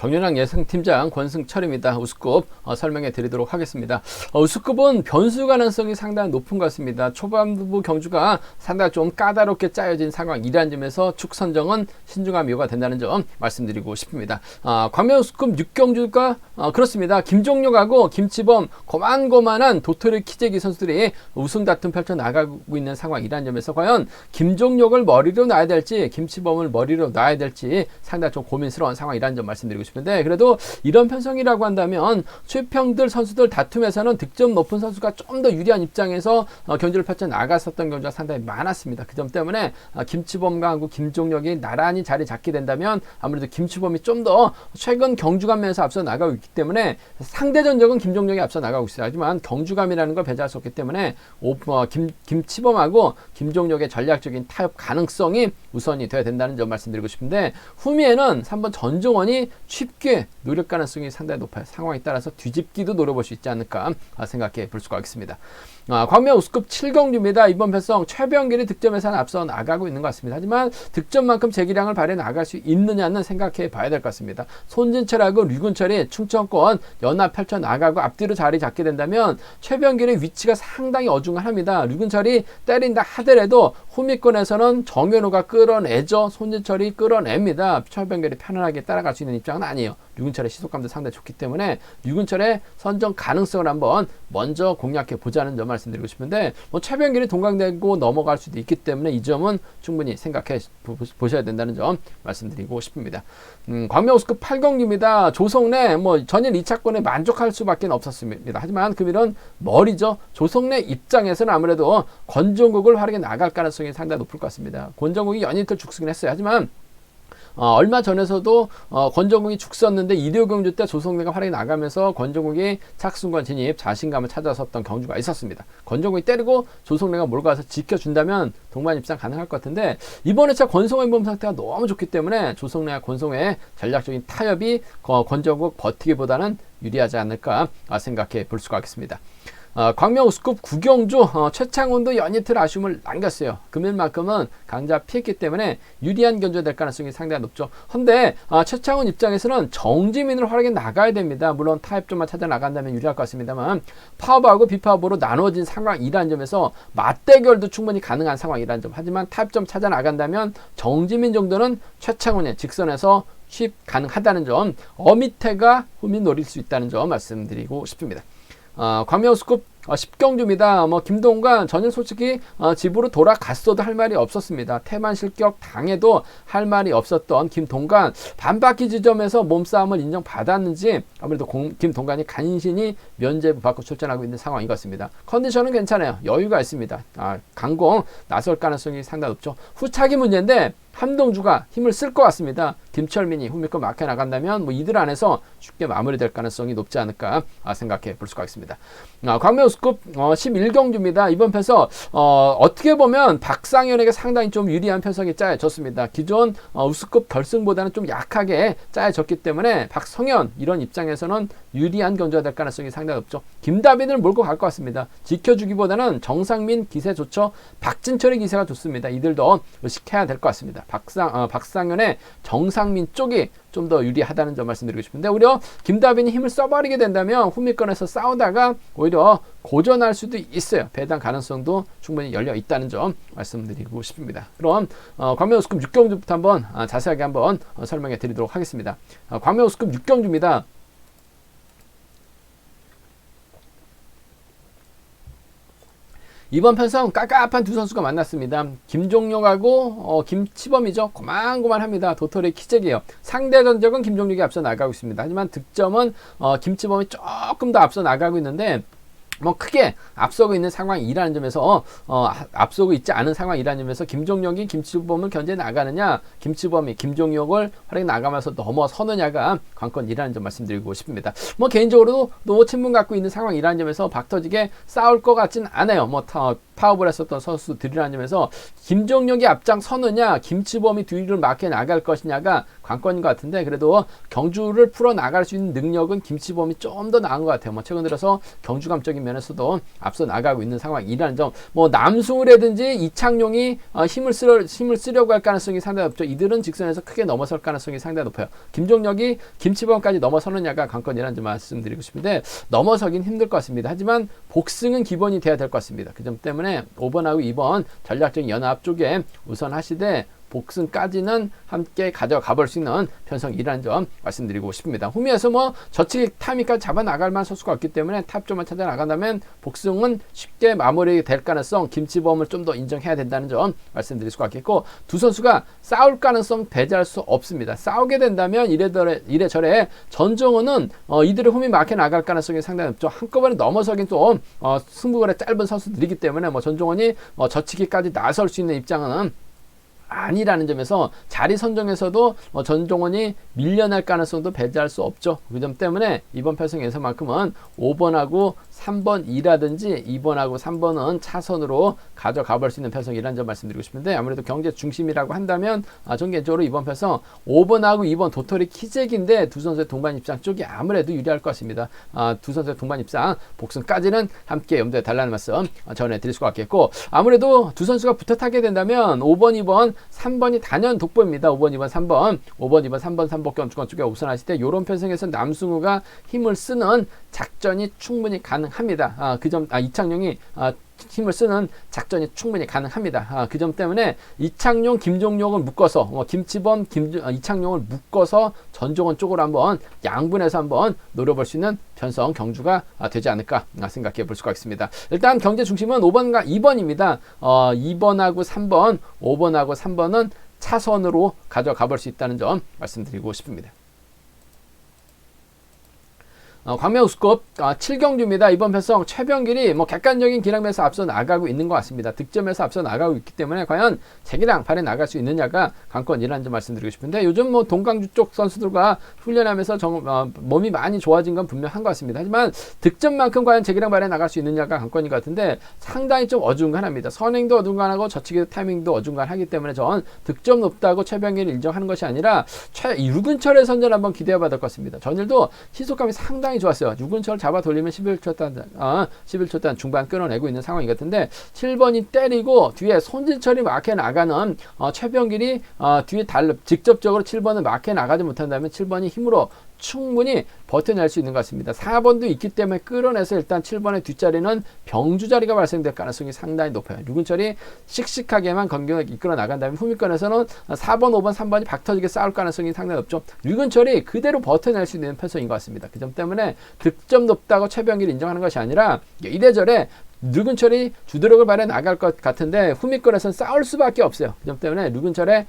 경륜왕 예상팀장 권승철입니다. 우스급 설명해 드리도록 하겠습니다. 우스급은 변수 가능성이 상당히 높은 것 같습니다. 초반부 경주가 상당히 좀 까다롭게 짜여진 상황이라는 점에서 축 선정은 신중함이 요구가 된다는 점 말씀드리고 싶습니다. 광명 우스급 6경주가 그렇습니다. 김종력하고 김치범 고만고만한 도토리 키재기 선수들이 우승 다툼 펼쳐 나가고 있는 상황이라는 점에서 과연 김종력을 머리로 놔야 될지 김치범을 머리로 놔야 될지 상당히 좀 고민스러운 상황이라는 점 말씀드리고 싶은데, 그래도 이런 편성이라고 한다면 최평들 선수들 다툼에서는 득점 높은 선수가 좀 더 유리한 입장에서 경주를 펼쳐 나갔었던 경주가 상당히 많았습니다. 그 점 때문에 김치범과 하고 김종력이 나란히 자리 잡게 된다면 아무래도 김치범이 좀 더 최근 경주감에서 앞서 나가고 있기 때문에 상대 전적은 김종력이 앞서 나가고 있어요. 하지만 경주감이라는 걸 배제할 수 없기 때문에 김치범하고 김종력의 전략적인 타협 가능성이 우선이 돼야 된다는 점 말씀드리고 싶은데, 후미에는 3번 전종원이 쉽게 노릴 가능성이 상당히 높아요. 상황에 따라서 뒤집기도 노려볼 수 있지 않을까 생각해 볼 수가 있습니다. 광명 우스급 7경주입니다. 이번 편성 최병길이 득점에서는 앞서 나가고 있는 것 같습니다. 하지만 득점만큼 재기량을 발휘해 나갈 수 있느냐는 생각해 봐야 될 것 같습니다. 손진철하고 류근철이 충청권 연합 펼쳐 나가고 앞뒤로 자리 잡게 된다면 최병길의 위치가 상당히 어중합니다. 류근철이 때린다 하더라도 후미권에서는 정현호가 끌어내죠. 손진철이 끌어냅니다. 최병길이 편안하게 따라갈 수 있는 입장은 아니에요. 류근철의 시속감도 상당히 좋기 때문에 류근철의 선정 가능성을 한번 먼저 공략해 보자는 점 말씀드리고 싶은데, 최병길이 동강되고 넘어갈 수도 있기 때문에 이 점은 충분히 생각해 보셔야 된다는 점 말씀드리고 싶습니다. 광명 우스급 8경기입니다. 조성래 전일 2차권에 만족할 수밖에 없었습니다. 하지만 금일은 머리죠. 조성래 입장에서는 아무래도 권종국을 활용해 나갈 가능성이 상당히 높을 것 같습니다. 권종국이 연이틀 죽쓰긴 했어요. 하지만 얼마 전에서도 권정국이 죽었는데 2대5 경주 때 조성래가 활약이 나가면서 권정국이 착순권 진입 자신감을 찾아섰던 경주가 있었습니다. 권정국이 때리고 조성래가 몰고 가서 지켜준다면 동반 입상 가능할 것 같은데, 이번 회차 권성호의 몸 상태가 너무 좋기 때문에 조성래와 권성호의 전략적인 타협이 권정국 버티기보다는 유리하지 않을까 생각해 볼 수가 있겠습니다. 광명 우스급 9경주 최창훈도 연이틀 아쉬움을 남겼어요. 금일만큼은 강자 피했기 때문에 유리한 경주가 될 가능성이 상당히 높죠. 근데 최창훈 입장에서는 정지민을 활용해 나가야 됩니다. 물론 타협점만 찾아 나간다면 유리할 것 같습니다만 파워하고 비파워로 나눠진 상황이라는 점에서 맞대결도 충분히 가능한 상황이라는 점, 하지만 타협점 찾아 나간다면 정지민 정도는 최창훈의 직선에서 쉽 가능하다는 점, 어미태가 후미 노릴 수 있다는 점 말씀드리고 싶습니다. 광명 우스급 10경주입니다. 김동관 전일 솔직히 집으로 돌아갔어도 할 말이 없었습니다. 태만 실격 당해도 할 말이 없었던 김동관, 반바퀴 지점에서 몸싸움을 인정받았는지 아무래도 김동관이 간신히 면죄부 받고 출전하고 있는 상황인 것 같습니다. 컨디션은 괜찮아요. 여유가 있습니다. 강공 나설 가능성이 상당히 높죠. 후차기 문제인데 함동주가 힘을 쓸 것 같습니다. 김철민이 후미권 막혀 나간다면 이들 안에서 쉽게 마무리될 가능성이 높지 않을까 생각해 볼 수가 있습니다. 광명 우스급 11경주입니다. 이번 편서 어떻게 보면 박상현에게 상당히 좀 유리한 편성이 짜여졌습니다. 기존 우스급 결승보다는 좀 약하게 짜여졌기 때문에 박성현 이런 입장에서는 유리한 경주가 될 가능성이 상당히 높죠. 김다빈을 몰고 갈 것 같습니다. 지켜주기보다는 정상민 기세 좋죠. 박진철의 기세가 좋습니다. 이들도 의식해야 될 것 같습니다. 박상현의 정상민 쪽이 좀 더 유리하다는 점 말씀드리고 싶은데, 오히려 김다빈이 힘을 써버리게 된다면 후미권에서 싸우다가 오히려 고전할 수도 있어요. 배당 가능성도 충분히 열려 있다는 점 말씀드리고 싶습니다. 그럼 광명 우스급 6경주부터 한번 자세하게 한번 설명해 드리도록 하겠습니다. 광명 우스급 6경주입니다. 이번 편성 깝깝한 두 선수가 만났습니다. 김종력하고 김치범이죠. 고만고만합니다. 도토리 키재기예요. 상대 전적은 김종력이 앞서 나가고 있습니다. 하지만 득점은 김치범이 조금 더 앞서 나가고 있는데 크게 앞서고 있는 상황이라는 점에서 앞서고 있지 않은 상황이라는 점에서 김종력이 김치범을 견제 나가느냐, 김치범이 김종력을 활용해 나가면서 넘어서느냐가 관건이라는 점 말씀드리고 싶습니다. 개인적으로도 친분 갖고 있는 상황이라는 점에서 박터지게 싸울 것 같진 않아요. 파업을 했었던 선수들이라는 점에서 김종혁이 앞장서느냐 김치범이 뒤를 막혀 나갈 것이냐가 관건인 것 같은데, 그래도 경주를 풀어 나갈 수 있는 능력은 김치범이 좀 더 나은 것 같아요. 뭐 최근 들어서 경주감적인 면에서도 앞서 나가고 있는 상황이라는 점, 뭐 남승우라든지 이창용이 힘을 쓰려고 할 가능성이 상당히 높죠. 이들은 직선에서 크게 넘어설 가능성이 상당히 높아요. 김종혁이 김치범까지 넘어서느냐가 관건이라는 점 말씀드리고 싶은데, 넘어서긴 힘들 것 같습니다. 하지만 복승은 기본이 돼야 될 것 같습니다. 그 점 때문에 5번하고 2번 전략적인 연합 쪽에 우선 하시되 복승까지는 함께 가져가 볼 수 있는 편성이라는 점 말씀드리고 싶습니다. 후미에서 뭐 저측 타이밍까지 잡아 나갈 만한 선수가 없기 때문에 탑쪽만 찾아 나간다면 복승은 쉽게 마무리될 가능성, 김치범을 좀 더 인정해야 된다는 점 말씀드릴 수가 있겠고, 두 선수가 싸울 가능성 배제할 수 없습니다. 싸우게 된다면 이래저래 전종호는 이들의 홈이 막혀 나갈 가능성이 상당히 높죠. 한꺼번에 넘어서긴 또 승부거래 짧은 선수들이기 때문에 뭐 전종원이 저치기까지 나설 수 있는 입장은 아니라는 점에서 자리 선정에서도 전종원이 밀려날 가능성도 배제할 수 없죠. 그 점 때문에 이번 편성에서만큼은 5번하고 3번이라든지 2번하고 3번은 차선으로 가져가 볼 수 있는 편성이라는 점 말씀드리고 싶은데, 아무래도 경제 중심이라고 한다면 전개적으로 이번 편성 5번하고 2번 도토리 키재기인데 두 선수의 동반 입상 쪽이 아무래도 유리할 것 같습니다. 두 선수의 동반 입상 복승까지는 함께 염두에 달라는 말씀 전해드릴 수가 있겠고, 아무래도 두 선수가 붙어 타게 된다면 5번, 2번, 3번이 단연 독보입니다. 5번, 2번, 3번, 5번, 2번, 3번, 3번 경주권 쪽에 우선하실 때 이런 편성에서 남승우가 힘을 쓰는 작전이 충분히 가능합니다. 이창용이 힘을 쓰는 작전이 충분히 가능합니다. 그 점 때문에 이창용, 김종용을 묶어서 김치범, 이창용을 묶어서 전종원 쪽으로 한번 양분해서 한번 노려볼 수 있는 편성 경주가 되지 않을까 생각해 볼 수가 있습니다. 일단 경제 중심은 5번과 2번입니다. 2번하고 3번, 5번하고 3번은 차선으로 가져가 볼 수 있다는 점 말씀드리고 싶습니다. 광명우스컵 7경주입니다. 이번 편성 최병길이 객관적인 기량에서 앞서 나가고 있는 것 같습니다. 득점에서 앞서 나가고 있기 때문에 과연 제기량 발에 나갈 수 있느냐가 관건이라는 점 말씀드리고 싶은데, 요즘 동강주 쪽 선수들과 훈련하면서 몸이 많이 좋아진 건 분명한 것 같습니다. 하지만 득점만큼 과연 제기량 발에 나갈 수 있느냐가 관건인 것 같은데, 상당히 좀 어중간합니다. 선행도 어중간하고 저치기 타이밍도 어중간하기 때문에 전 득점 높다고 최병길을 인정하는 것이 아니라 유근철의 선전 한번 기대해봐야 될 것 같습니다. 전일도 시속감이 상당히 좋았어요. 유근철 잡아 돌리면 11초 단 중반 끊어내고 있는 상황인 것 같은데, 7번이 때리고 뒤에 손진철이 막혀 나가는 최병길이 뒤에 직접적으로 7번을 막혀 나가지 못한다면 7번이 힘으로 충분히 버텨낼 수 있는 것 같습니다. 4번도 있기 때문에 끌어내서 일단 7번의 뒷자리는 병주 자리가 발생될 가능성이 상당히 높아요. 유근철이 씩씩하게만 경기를 이끌어 나간다면 후미권에서는 4번, 5번, 3번이 박터지게 싸울 가능성이 상당히 높죠. 유근철이 그대로 버텨낼 수 있는 편성인 것 같습니다. 그 점 때문에 득점 높다고 최병길이 인정하는 것이 아니라 이래저래 류근철이 주도력을 발휘해 나갈 것 같은데 후미권에서는 싸울 수밖에 없어요. 그 점 때문에 류근철의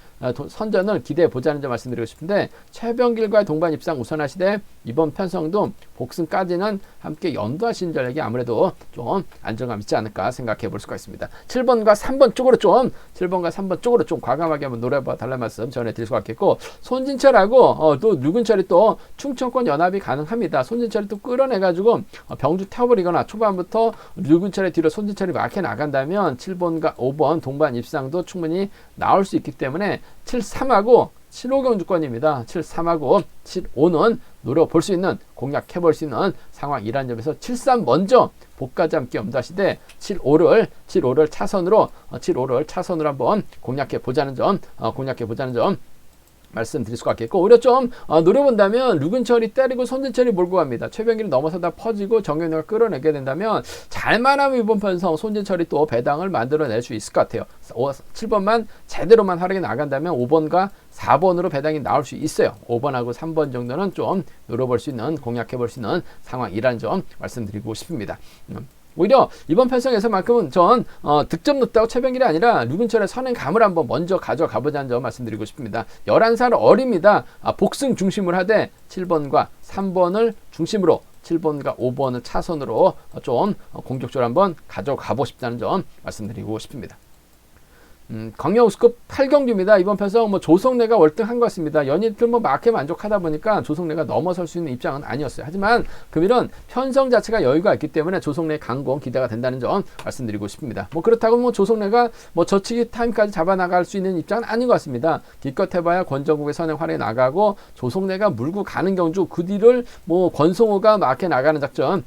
선전을 기대해 보자는 점 말씀드리고 싶은데, 최병길과의 동반 입상 우선하시되 이번 편성도 복승까지는 함께 연도하신 전략이 아무래도 좀 안정감 있지 않을까 생각해 볼 수가 있습니다. 7번과 3번 쪽으로 좀 과감하게 한번 노려봐 달라는 말씀 전해드릴 수가 있겠고, 손진철하고 또 류근철이 또 충청권 연합이 가능합니다. 손진철이 또 끌어내가지고 병주 태워버리거나 초반부터 류근철의 뒤로 손진철이 막혀 나간다면 7번과 5번 동반 입상도 충분히 나올 수 있기 때문에 7-3하고 7-5 경주권입니다. 7-3하고 7-5는 노려볼 수 있는, 공략해볼 수 있는 상황이라는 점에서 7-3 먼저 복까지 함께 염두하시되 7-5를 차선으로 한번 공략해보자는 점 말씀드릴 수가 있겠고, 오히려 좀 노려본다면 류근철이 때리고 손진철이 몰고 갑니다. 최병길이 넘어서다 퍼지고 정현우가 끌어내게 된다면 잘만하면 이번 편성 손진철이 또 배당을 만들어낼 수 있을 것 같아요. 7번만 제대로만 활약해 나간다면 5번과 4번으로 배당이 나올 수 있어요. 5번하고 3번 정도는 좀 노려볼 수 있는, 공략해볼 수 있는 상황이라는 점 말씀드리고 싶습니다. 오히려 이번 편성에서만큼은 전 득점 높다고 최병길이 아니라 류근철의 선행감을 한번 먼저 가져가보자는 점 말씀드리고 싶습니다. 11살 어립니다. 복승 중심을 하되 7번과 3번을 중심으로 7번과 5번을 차선으로 좀 공격적으로 한번 가져가고 싶다는 점 말씀드리고 싶습니다. 광명 우스컵 8경주입니다. 이번 편성 조성래가 월등한 것 같습니다. 연이틀 마켓 만족하다 보니까 조성래가 넘어설 수 있는 입장은 아니었어요. 하지만 금일은 편성 자체가 여유가 있기 때문에 조성래의 강공 기대가 된다는 점 말씀드리고 싶습니다. 그렇다고 조성래가 저치기 타임까지 잡아나갈 수 있는 입장은 아닌 것 같습니다. 기껏 해봐야 권정국의 선행 활에 나가고 조성래가 물고 가는 경주, 그 뒤를 권성호가 마켓 나가는 작전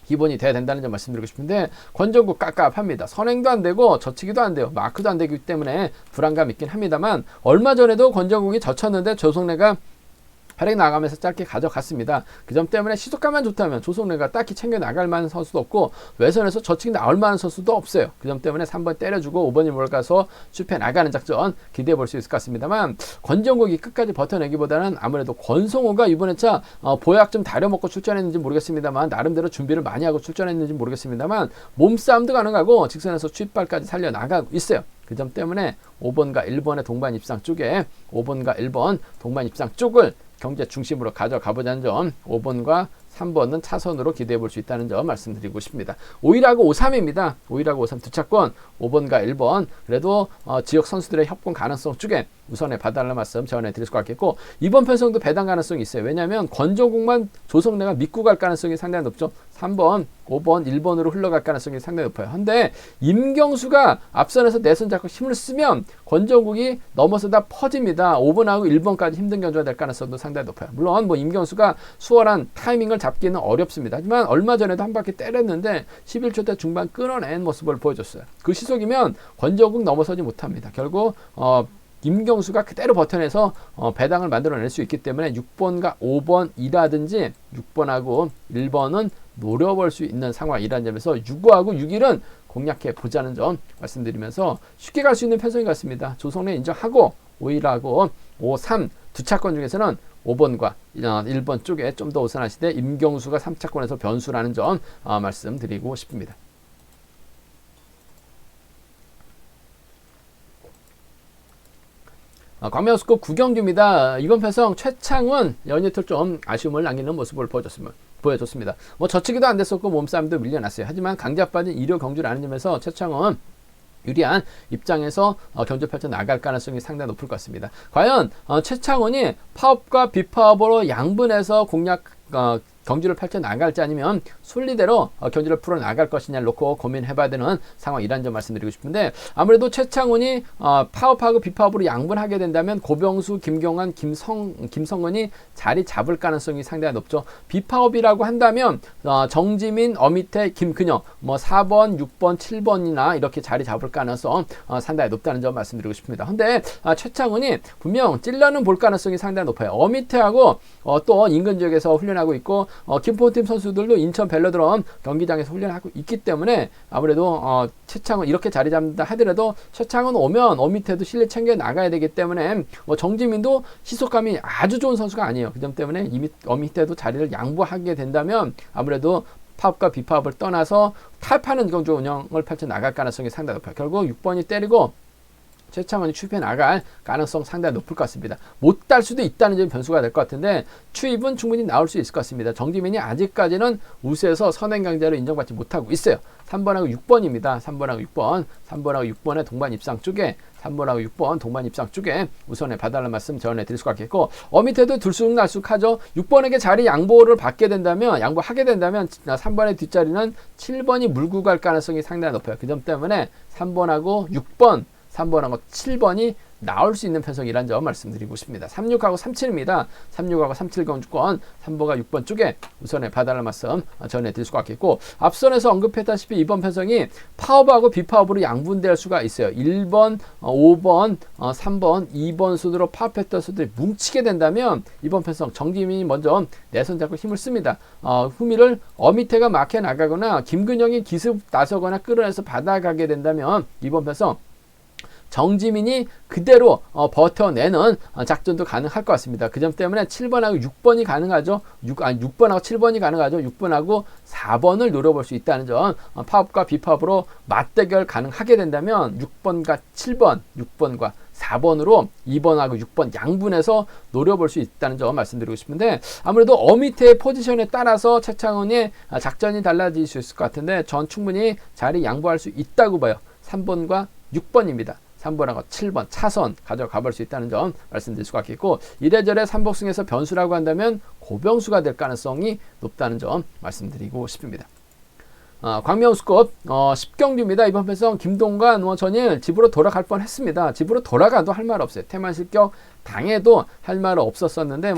기본이 돼야 된다는 점 말씀드리고 싶은데, 권정국 깝깝합니다. 선행도 안 되고 저치기도 안 돼요. 마크도 안 되기 때문에 불안감 있긴 합니다만, 얼마 전에도 권정국이 젖혔는데 조성래가 활약 나가면서 짧게 가져갔습니다. 그 점 때문에 시속감만 좋다면 조성래가 딱히 챙겨 나갈 만한 선수도 없고, 외선에서 저치기 나올 만한 선수도 없어요. 그 점 때문에 3번 때려주고 5번이 몰아가서 숲에 나가는 작전 기대해 볼 수 있을 것 같습니다만, 권정국이 끝까지 버텨내기보다는 아무래도 권성호가 이번에 차 보약 좀 다려먹고 출전했는지 모르겠습니다만, 나름대로 준비를 많이 하고 출전했는지 모르겠습니다만, 몸싸움도 가능하고 직선에서 취발까지 살려나가고 있어요. 그 점 때문에 5번과 1번의 동반 입상 쪽에 5번과 1번 동반 입상 쪽을 경제 중심으로 가져가보자는 점, 5번과 3번은 차선으로 기대해 볼 수 있다는 점 말씀드리고 싶습니다. 5일하고 5.3입니다. 5일하고 5.3 두 차권, 5번과 1번. 그래도 지역 선수들의 협공 가능성 쪽에 우선에 봐달라는 말씀 전해드릴 수 있겠고, 이번 편성도 배당 가능성이 있어요. 왜냐하면 권정국만 조성래가 믿고 갈 가능성이 상당히 높죠. 3번, 5번, 1번으로 흘러갈 가능성이 상당히 높아요. 근데 임경수가 앞선에서 내선 잡고 힘을 쓰면 권정국이 넘어서다 퍼집니다. 5번하고 1번까지 힘든 경주가 될 가능성도 상당히 높아요. 물론 임경수가 수월한 타이밍을 잡기는 어렵습니다. 하지만 얼마 전에도 한 바퀴 때렸는데 11초 대 중반 끊어낸 모습을 보여줬어요. 그 시속이면 권정국 넘어서지 못합니다. 결국 임경수가 그대로 버텨내서 배당을 만들어낼 수 있기 때문에 6번과 5번이라든지 6번하고 1번은 노려볼 수 있는 상황이라는 점에서 6호하고 6일은 공략해 보자는 점 말씀드리면서 쉽게 갈 수 있는 편성인 것 같습니다. 조성래 인정하고 5일하고 5, 3 두 차권 중에서는 5번과 1번 쪽에 좀 더 우선하시되 임경수가 3차권에서 변수라는 점 말씀드리고 싶습니다. 광명우스컵 9경주입니다. 이번 편성 최창훈 연이틀 좀 아쉬움을 남기는 모습을 보여줬습니다. 저치기도 안 됐었고 몸싸움도 밀려났어요. 하지만 강자 빠진 1호 경주라는 점에서 최창훈 유리한 입장에서 경주 펼쳐 나갈 가능성이 상당히 높을 것 같습니다. 과연 최창훈이 파업과 비파업으로 양분해서 경주를 펼쳐 나갈지 아니면 순리대로 경주를 풀어 나갈 것이냐를 놓고 고민해봐야 되는 상황이라는 점 말씀드리고 싶은데, 아무래도 최창훈이 파업하고 비파업으로 양분하게 된다면 고병수, 김경환, 김성은이 자리 잡을 가능성이 상당히 높죠. 비파업이라고 한다면 정지민, 어미태, 김근영 4번, 6번, 7번이나 이렇게 자리 잡을 가능성 상당히 높다는 점 말씀드리고 싶습니다. 근데 최창훈이 분명 찔러는 볼 가능성이 상당히 높아요. 어미태하고 또 인근 지역에서 훈련하고 있고, 김포팀 선수들도 인천 벨로드럼 경기장에서 훈련하고 있기 때문에 아무래도 최창훈 이렇게 자리 잡는다 하더라도 최창훈 오면 어미태도 실내 챙겨 나가야 되기 때문에 정지민도 시속감이 아주 좋은 선수가 아니에요. 그 점 때문에 어미태도 자리를 양보하게 된다면 아무래도 파업과 비파업을 떠나서 탈파는 경주 운영을 펼쳐 나갈 가능성이 상당히 높아요. 결국 6번이 때리고 최창훈이 추입해 나갈 가능성 상당히 높을 것 같습니다. 못 달 수도 있다는 점이 변수가 될 것 같은데 추입은 충분히 나올 수 있을 것 같습니다. 정지민이 아직까지는 우세에서 선행 강자로 인정받지 못하고 있어요. 3번하고 6번입니다. 3번하고 6번, 3번하고 6번의 동반 입상 쪽에 3번하고 6번 동반 입상 쪽에 우선에 봐달라는 말씀 전해드릴 수가 있겠고, 어미태도 들쑥날쑥하죠. 6번에게 자리 양보를 받게 된다면, 양보하게 된다면 3번의 뒷자리는 7번이 물고 갈 가능성이 상당히 높아요. 그 점 때문에 3번하고 6번 3번하고 7번이 나올 수 있는 편성이라는 점 말씀드리고 싶습니다. 36하고 37입니다. 36하고 37 경주권 3번과 6번 쪽에 우선에 봐달라는 말씀 전해드릴 수가 있겠고, 앞선에서 언급했다시피 이번 편성이 파업하고 비파업으로 양분될 수가 있어요. 1번, 5번, 3번, 2번 순으로 파업했던 수들이 뭉치게 된다면 이번 편성 정지민이 먼저 내선 잡고 힘을 씁니다. 후미를 어미태가 막혀 나가거나 김근영이 기습 나서거나 끌어내서 받아가게 된다면 이번 편성 정지민이 그대로 버텨내는 작전도 가능할 것 같습니다. 그 점 때문에 7번하고 6번이 가능하죠. 6번하고 7번이 가능하죠. 6번하고 4번을 노려볼 수 있다는 점, 파업과 비파업으로 맞대결 가능하게 된다면 6번과 7번, 6번과 4번으로 2번하고 6번 양분해서 노려볼 수 있다는 점 말씀드리고 싶은데, 아무래도 어미태의 포지션에 따라서 최창훈의 작전이 달라질 수 있을 것 같은데 전 충분히 자리 양보할 수 있다고 봐요. 3번과 6번입니다. 3번하고 7번 차선 가져가 볼 수 있다는 점 말씀드릴 수가 있겠고, 이래저래 삼복승에서 변수라고 한다면 고병수가 될 가능성이 높다는 점 말씀드리고 싶습니다. 광명우스컵 10경기입니다. 이번 편성 김동관, 전일 집으로 돌아갈 뻔했습니다. 집으로 돌아가도 할 말 없어요. 태만 실격 당해도 할 말 없었었는데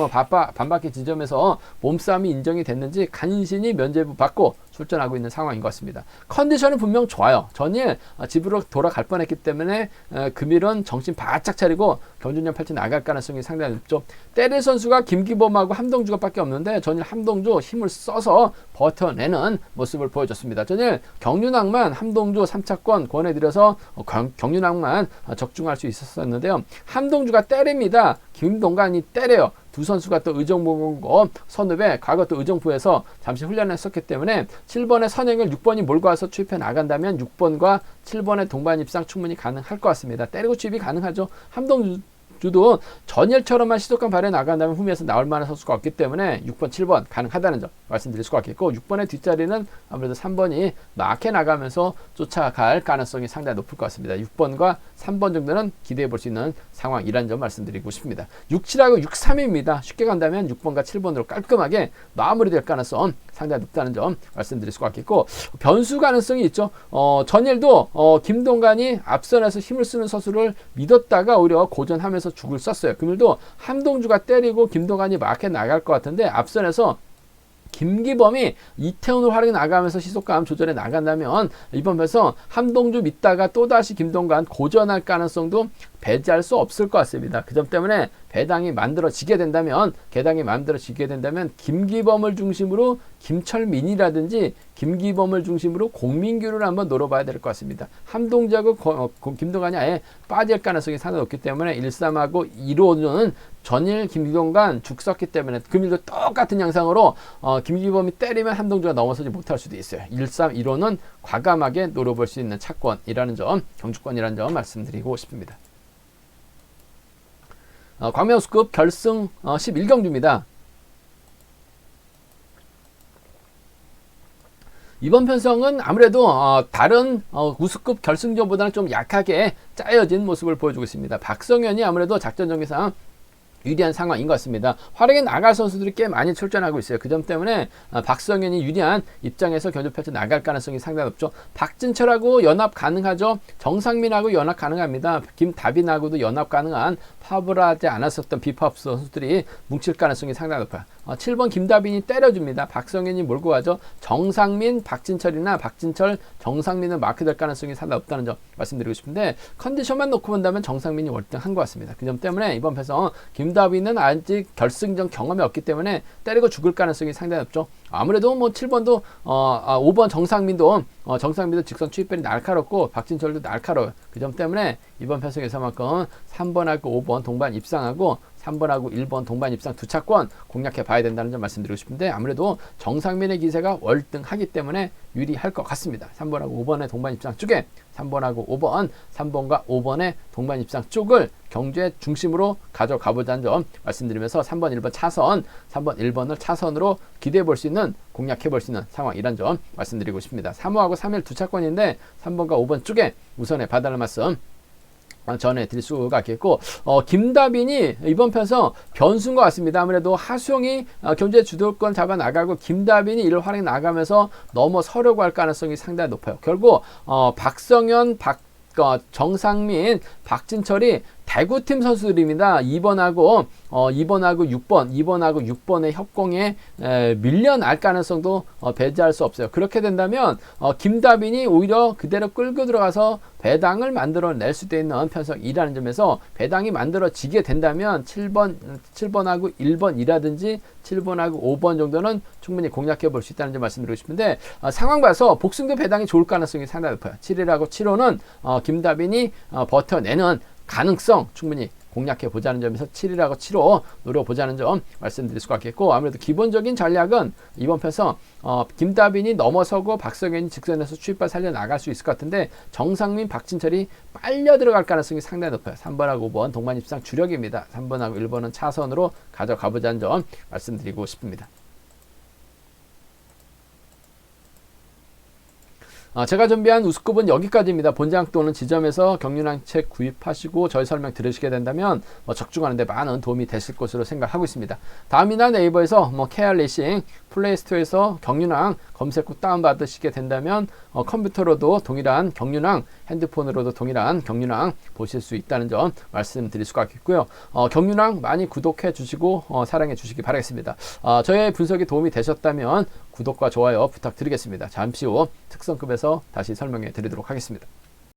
반바퀴 지점에서 몸싸움이 인정이 됐는지 간신히 면죄부 받고 출전하고 있는 상황인 것 같습니다. 컨디션은 분명 좋아요. 전일 집으로 돌아갈 뻔했기 때문에 금일은 정신 바짝 차리고 경준년 8천 나갈 가능성이 상당히 높죠. 때릴 선수가 김기범하고 함동주가 밖에 없는데 전일 함동주 힘을 써서 버텨내는 모습을 보여줬습니다. 전일 경륜왕만 함동주 3차권 권해드려서 경륜왕만 적중할 수 있었는데요. 함동주가 때립니다. 김동관이 때려요. 두 선수가 또 의정부 선읍에 과거 또 의정부에서 잠시 훈련을 했었기 때문에 7번의 선행을 6번이 몰고 와서 투입해 나간다면 6번과 7번의 동반 입상 충분히 가능할 것 같습니다. 때리고 투입이 가능하죠. 함동주도 전일처럼만 시속감 발휘해 나간다면 후미에서 나올 만한 선수가 없기 때문에 6번, 7번 가능하다는 점 말씀드릴 수가 있겠고, 6번의 뒷자리는 아무래도 3번이 막해 나가면서 쫓아갈 가능성이 상당히 높을 것 같습니다. 6번과 3번 정도는 기대해 볼 수 있는 상황이라는 점 말씀드리고 싶습니다. 6, 7하고 6, 3입니다. 쉽게 간다면 6번과 7번으로 깔끔하게 마무리될 가능성 상당히 높다는 점 말씀드릴 수가 있겠고, 변수 가능성이 있죠. 전일도 김동관이 앞선에서 힘을 쓰는 선수를 믿었다가 오히려 고전하면서 죽을 썼어요. 금일도 함동주가 때리고 김동관이 막해 나갈 것 같은데 앞선에서 김기범이 이태원으로 활약해 나가면서 시속감 조절해 나간다면 이번 편에서 함동주 믿다가 또다시 김동관 고전할 가능성도 배제할 수 없을 것 같습니다. 그 점 때문에 배당이 만들어지게 된다면, 개당이 만들어지게 된다면 김기범을 중심으로 김철민이라든지 김기범을 중심으로 공민규를 한번 노려봐야 될 것 같습니다. 함동주하고 김동관이 아예 빠질 가능성이 상당히 높기 때문에 1-3하고 2로는 전일 김동관 죽 썼기 때문에 금일도 똑같은 양상으로 김기범이 때리면 함동주가 넘어서지 못할 수도 있어요. 1-3, 2로는 과감하게 노려볼 수 있는 차권이라는 점, 경주권이라는 점 말씀드리고 싶습니다. 광명우스컵 결승 11경주입니다. 이번 편성은 아무래도 다른 우스컵 결승전보다는 좀 약하게 짜여진 모습을 보여주고 있습니다. 박성현이 아무래도 작전 전개상 유리한 상황인 것 같습니다. 활약에 나갈 선수들이 꽤 많이 출전하고 있어요. 그 점 때문에 박성현이 유리한 입장에서 견주 펼쳐 나갈 가능성이 상당히 높죠. 박진철하고 연합 가능하죠. 정상민하고 연합 가능합니다. 김다빈하고도 연합 가능한 파업을 하지 않았었던 비파업 선수들이 뭉칠 가능성이 상당히 높아요. 7번 김다빈이 때려줍니다. 박성현이 몰고 가죠. 정상민, 박진철이나 박진철, 정상민은 마크될 가능성이 상당히 없다는 점 말씀드리고 싶은데, 컨디션만 놓고 본다면 정상민이 월등한 것 같습니다. 그 점 때문에 이번 패성 김다빈은 아직 결승전 경험이 없기 때문에 때리고 죽을 가능성이 상당히 높죠. 아무래도 7번도 5번 정상민도 직선 추입별이 날카롭고 박진철도 날카로워요. 그 점 때문에 이번 편성에서만큼 3번하고 5번 동반 입상하고 3번하고 1번 동반 입상 두 차권 공략해 봐야 된다는 점 말씀드리고 싶은데, 아무래도 정상민의 기세가 월등하기 때문에 유리할 것 같습니다. 3번하고 5번의 동반 입상 쪽에 3번하고 5번, 3번과 5번의 동반 입상 쪽을 경주의 중심으로 가져가 보자는 점 말씀드리면서 3번, 1번 차선, 3번, 1번을 차선으로 기대해 볼 수 있는, 공략해 볼 수 있는 상황이란 점 말씀드리고 싶습니다. 3호하고 3일 두 차권인데 3번과 5번 쪽에 우선에 봐달라는 말씀 전해드릴 수가 있겠고, 김다빈이 이번 편성 변수인 것 같습니다. 아무래도 하수영이 경주의 주도권 잡아 나가고 김다빈이 이를 활용해 나가면서 넘어서려고 할 가능성이 상당히 높아요. 결국 박성현, 정상민, 박진철이 대구팀 선수들입니다. 2번하고 6번의 협공에 밀려날 가능성도 배제할 수 없어요. 그렇게 된다면 김다빈이 오히려 그대로 끌고 들어가서 배당을 만들어낼 수도 있는 편성이라는 점에서 배당이 만들어지게 된다면 7번하고 1번이라든지 7번하고 5번 정도는 충분히 공략해 볼 수 있다는 점 말씀드리고 싶은데, 상황 봐서 복승도 배당이 좋을 가능성이 상당히 높아요. 7일하고 7호는 김다빈이 버텨내는 가능성 충분히 공략해 보자는 점에서 7이라고 7호 노려보자는 점 말씀드릴 수가 있겠고, 아무래도 기본적인 전략은 이번 편성 김다빈이 넘어서고 박성현이 직선에서 추입발 살려 나갈 수 있을 것 같은데, 정상민, 박진철이 빨려 들어갈 가능성이 상당히 높아요. 3번하고 5번 동반 입상 주력입니다. 3번하고 1번은 차선으로 가져가 보자는 점 말씀드리고 싶습니다. 제가 준비한 우스쿱은 여기까지입니다. 본장 또는 지점에서 경륜항 책 구입하시고 저희 설명 들으시게 된다면 적중하는 데 많은 도움이 되실 것으로 생각하고 있습니다. 다음이나 네이버에서 KR 레이싱 플레이스토어에서 경륜항 검색 후 다운받으시게 된다면 컴퓨터로도 동일한 경륜항, 핸드폰으로도 동일한 경륜항 보실 수 있다는 점 말씀드릴 수가 있고요. 경륜항 많이 구독해 주시고 사랑해 주시기 바라겠습니다. 저의 분석이 도움이 되셨다면 구독과 좋아요 부탁드리겠습니다. 잠시 후 특성급에서 다시 설명해 드리도록 하겠습니다.